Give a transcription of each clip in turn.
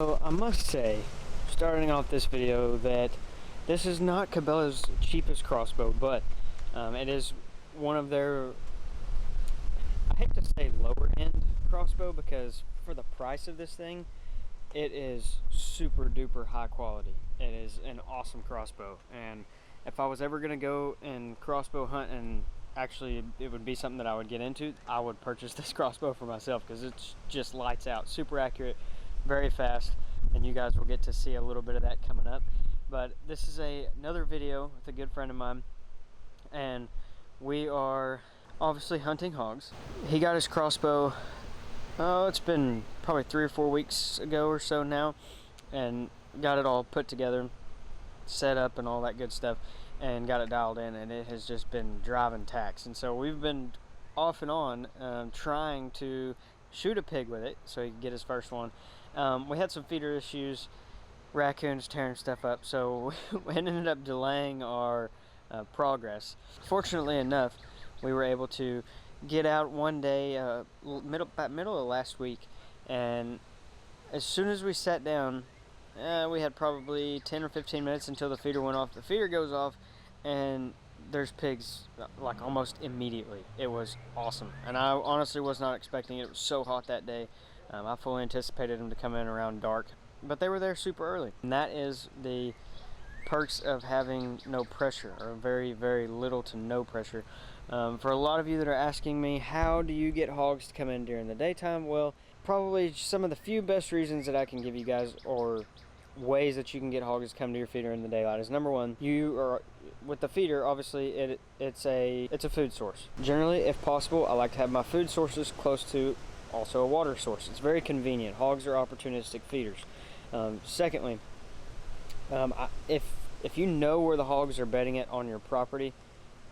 So I must say, starting off this video, that this is not Cabela's cheapest crossbow, but it is one of their, I hate to say lower end crossbow, because for the price of this thing, it is super duper high quality. It is an awesome crossbow, and if I was ever going to go and crossbow hunt, and actually it would be something that I would get into, I would purchase this crossbow for myself, because it's just lights out, super accurate, very fast, and you guys will get to see a little bit of that coming up. But this is another video with a good friend of mine, and we are obviously hunting hogs. He got his crossbow, it's been probably 3 or 4 weeks ago or so now, and got it all put together, set up and all that good stuff, and got it dialed in, and it has just been driving tacks. And so we've been off and on trying to shoot a pig with it so he could get his first one. We had some feeder issues, raccoons tearing stuff up, so we ended up delaying our progress. Fortunately enough, we were able to get out one day, about middle of last week, and as soon as we sat down, we had probably 10 or 15 minutes until the feeder went off. The feeder goes off, and there's pigs like almost immediately. It was awesome, and I honestly was not expecting it. It was so hot that day. I fully anticipated them to come in around dark, but they were there super early, and that is the perks of having no pressure, or very, very little to no pressure. For a lot of you that are asking me, how do you get hogs to come in during the daytime? Well, probably some of the few best reasons that I can give you guys, or ways that you can get hogs to come to your feeder in the daylight, is number one, you are with the feeder, obviously it's a food source. Generally, if possible, I like to have my food sources close to also a water source. It's very convenient. Hogs are opportunistic feeders. Secondly, if you know where the hogs are bedding it on your property,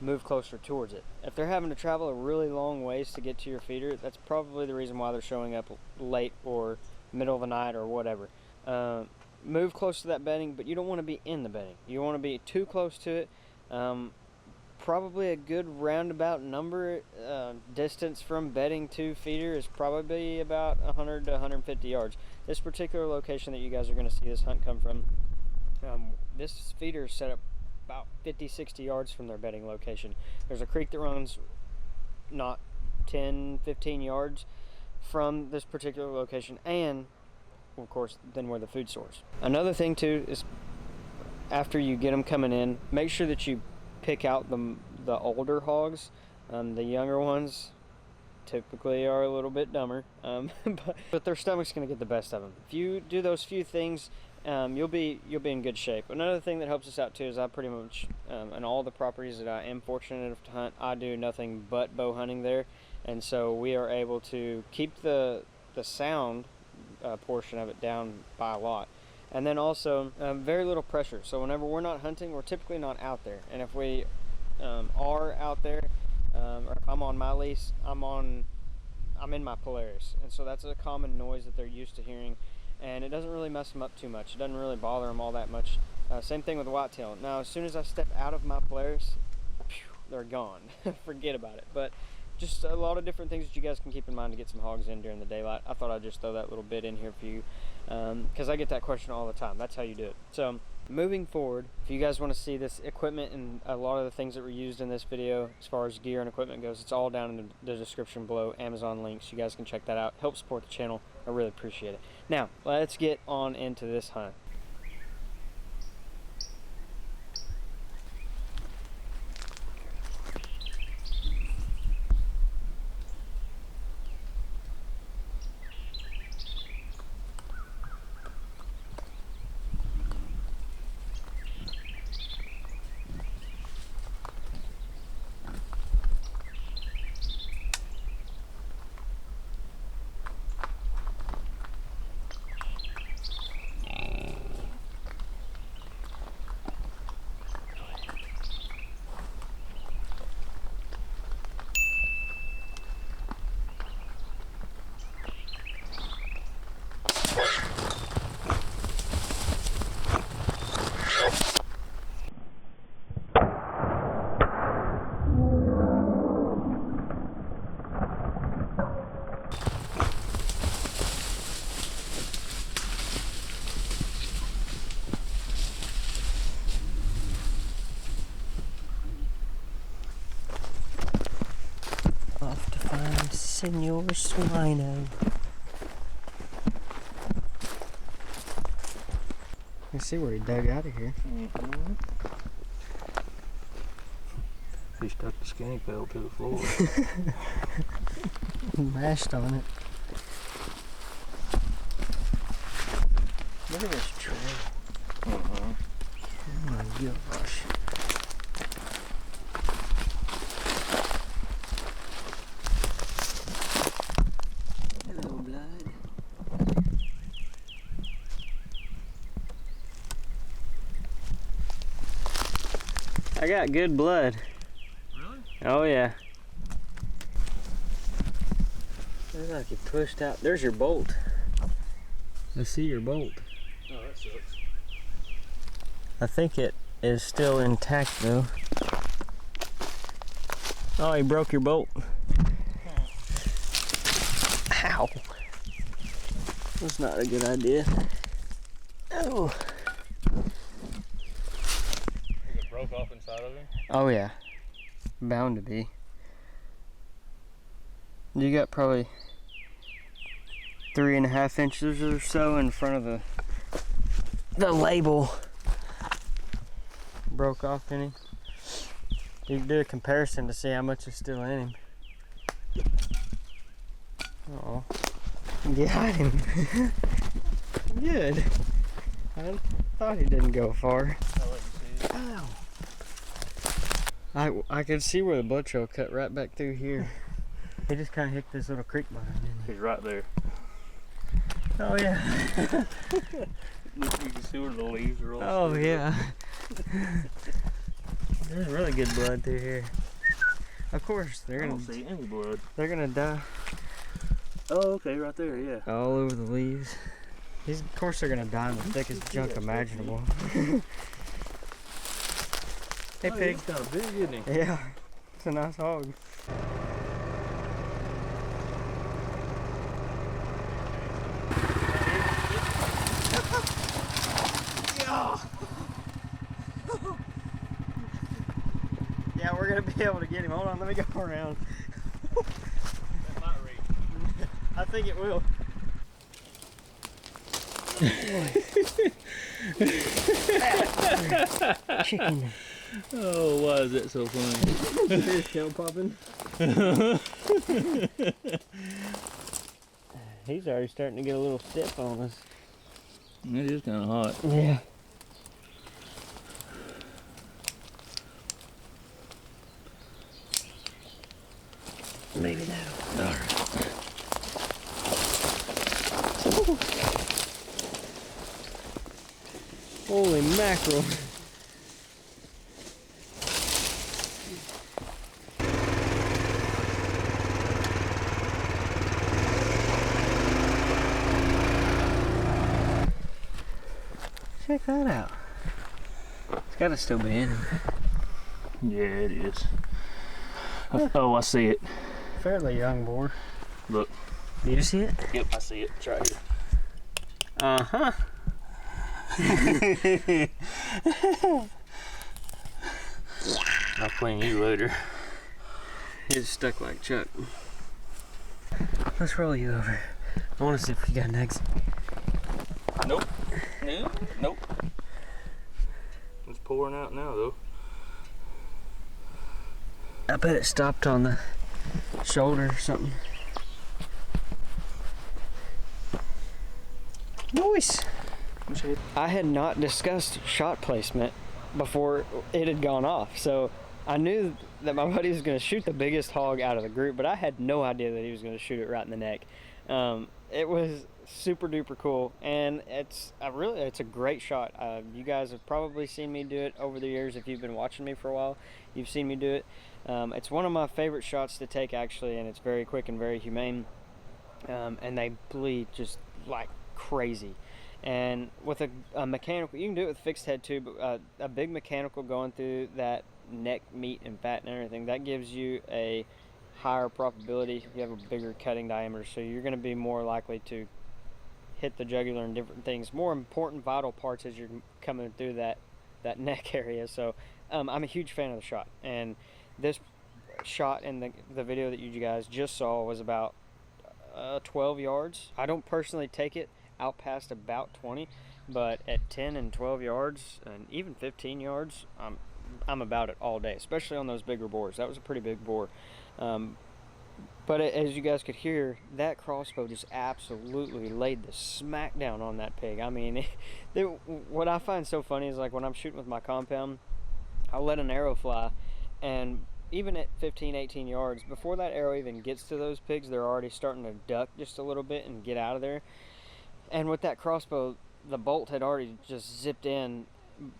move closer towards it. If they're having to travel a really long ways to get to your feeder, that's probably the reason why they're showing up late or middle of the night or whatever. Move close to that bedding, but you don't want to be in the bedding. You want to be too close to it. Probably a good roundabout number distance from bedding to feeder is probably about 100 to 150 yards. This particular location that you guys are going to see this hunt come from, this feeder is set up about 50-60 yards from their bedding location. There's a creek that runs not 10-15 yards from this particular location, and of course then we're the food source. Another thing too is, after you get them coming in, make sure that you pick out the older hogs. The younger ones typically are a little bit dumber, but their stomach's going to get the best of them. If you do those few things, you'll be in good shape. Another thing that helps us out too is I pretty much, in all the properties that I am fortunate enough to hunt, I do nothing but bow hunting there, and so we are able to keep the sound portion of it down by a lot. And then also very little pressure, so whenever we're not hunting, we're typically not out there. And if we are out there, or if I'm on my lease, I'm in my Polaris, and so that's a common noise that they're used to hearing, and it doesn't really mess them up too much. It doesn't really bother them all that much. Same thing with whitetail. Now, as soon as I step out of my Polaris, they're gone. Forget about it. But just a lot of different things that you guys can keep in mind to get some hogs in during the daylight. I thought I'd just throw that little bit in here for you, because I get that question all the time. That's how you do it. So moving forward, if you guys want to see this equipment and a lot of the things that were used in this video as far as gear and equipment goes, it's all down in the description below. Amazon links, you guys can check that out. Help support the channel. I really appreciate it. Now let's get on into this hunt. Senor Swino. You see where he dug out of here. Mm-hmm. He stuck the skinny belt to the floor. Mashed on it. Look at this tree. Uh-huh. Oh my gosh. Hello, blood. I got good blood. Really? Oh yeah. Looks like you pushed out. There's your bolt. I see your bolt. Oh, that sucks. I think it is still intact though. Oh, he broke your bolt. Ow. That's not a good idea. Oh. Is it broke off inside of him? Oh yeah. Bound to be. You got probably 3.5 inches or so in front of the label. Broke off in him. You can do a comparison to see how much is still in him. Oh, got him. Good. I thought he didn't go far. I'll let you see it. Ow. I could see where the blood trail cut right back through here. He just kind of hit this little creek behind, didn't he? He's right there. Oh yeah. You can see where the leaves are all. Oh screwed yeah. up. There's really good blood through here. Of course, I don't see any blood. they're gonna die Oh, okay, right there, yeah. all over the leaves. Of course, they're gonna die in the thickest junk imaginable. Hey, Oh, pig. he's kind of big, isn't he? Yeah, it's a nice hog. Yeah, we're gonna be able to get him. Hold on, let me go around. That might reach. I think it will. Chicken. Oh, why is that so funny? Fish tail popping. He's already starting to get a little stiff on us. It is kind of hot. Yeah. Maybe that'll. All right. Holy mackerel. Check that out. It's gotta still be in him. Yeah, it is. Oh, I see it. Fairly young boar. Look. Do you see it? Yep, I see it. It's right here. Uh-huh. I'll clean you later. He's stuck like Chuck. Let's roll you over. I want to see if we got next. Nope. No, nope. It's pouring out now, though. I bet it stopped on the shoulder or something. Nice. I had not discussed shot placement before it had gone off, so I knew that my buddy was going to shoot the biggest hog out of the group, but I had no idea that he was going to shoot it right in the neck. It was super duper cool, and it's a great shot. You guys have probably seen me do it over the years. If you've been watching me for a while, you've seen me do it. It's one of my favorite shots to take, actually, and it's very quick and very humane, and they bleed just like crazy. And with a mechanical, you can do it with fixed head too, but a big mechanical going through that neck meat and fat and everything, that gives you a higher probability. You have a bigger cutting diameter, so you're going to be more likely to hit the jugular and different things, more important vital parts as you're coming through that neck area. So I'm a huge fan of the shot, and this shot in the video that you guys just saw was about 12 yards. I don't personally take it out past about 20, but at 10 and 12 yards and even 15 yards, I'm about it all day, especially on those bigger boars. That was a pretty big boar. But as you guys could hear, that crossbow just absolutely laid the smack down on that pig. I mean, what I find so funny is, like, when I'm shooting with my compound, I'll let an arrow fly, and even at 15, 18 yards, before that arrow even gets to those pigs, they're already starting to duck just a little bit and get out of there. And with that crossbow, the bolt had already just zipped in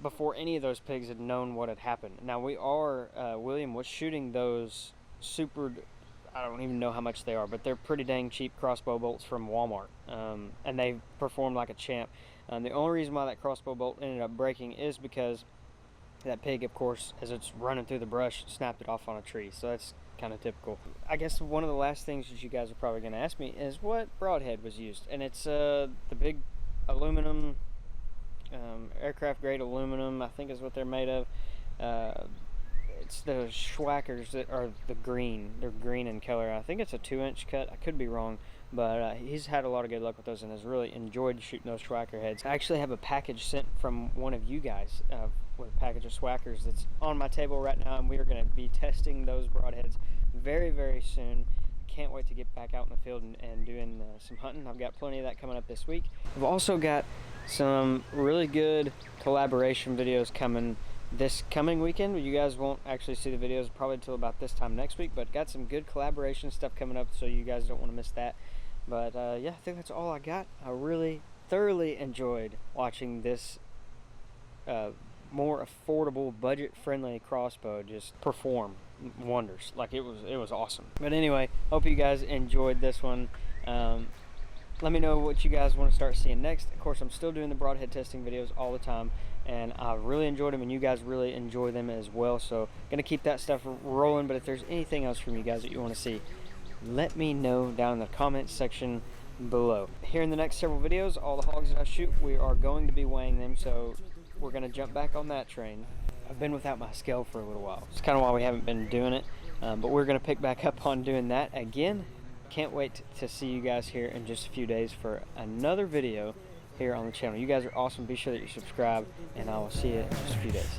before any of those pigs had known what had happened. Now, William was shooting those super, I don't even know how much they are, but they're pretty dang cheap crossbow bolts from Walmart, and they performed like a champ. The only reason why that crossbow bolt ended up breaking is because that pig, of course, as it's running through the brush, snapped it off on a tree. So that's kind of typical. I guess one of the last things that you guys are probably going to ask me is what broadhead was used, and it's the big aluminum, aircraft grade aluminum, I think is what they're made of. It's the Schwackers that are the green. They're green in color. I think it's a 2-inch cut. I could be wrong, but he's had a lot of good luck with those and has really enjoyed shooting those Schwacker heads. I actually have a package sent from one of you guys with a package of Schwackers that's on my table right now, and we are going to be testing those broadheads very, very soon. Can't wait to get back out in the field and doing some hunting. I've got plenty of that coming up this week. I've also got some really good collaboration videos coming this coming weekend. You guys won't actually see the videos probably until about this time next week, but got some good collaboration stuff coming up, so you guys don't want to miss that. But yeah, I think that's all I got. I really thoroughly enjoyed watching this more affordable, budget-friendly crossbow just perform wonders. Like, it was awesome. But anyway, hope you guys enjoyed this one. Let me know what you guys want to start seeing next. Of course, I'm still doing the broadhead testing videos all the time, and I really enjoyed them, and you guys really enjoy them as well. So gonna keep that stuff rolling. But if there's anything else from you guys that you want to see, let me know down in the comments section below. Here in the next several videos, all the hogs that I shoot, we are going to be weighing them, so we're gonna jump back on that train. I've been without my scale for a little while. It's kind of why we haven't been doing it, but we're gonna pick back up on doing that again. Can't wait to see you guys here in just a few days for another video here on the channel. You guys are awesome. Be sure that you subscribe, and I will see you in just a few days.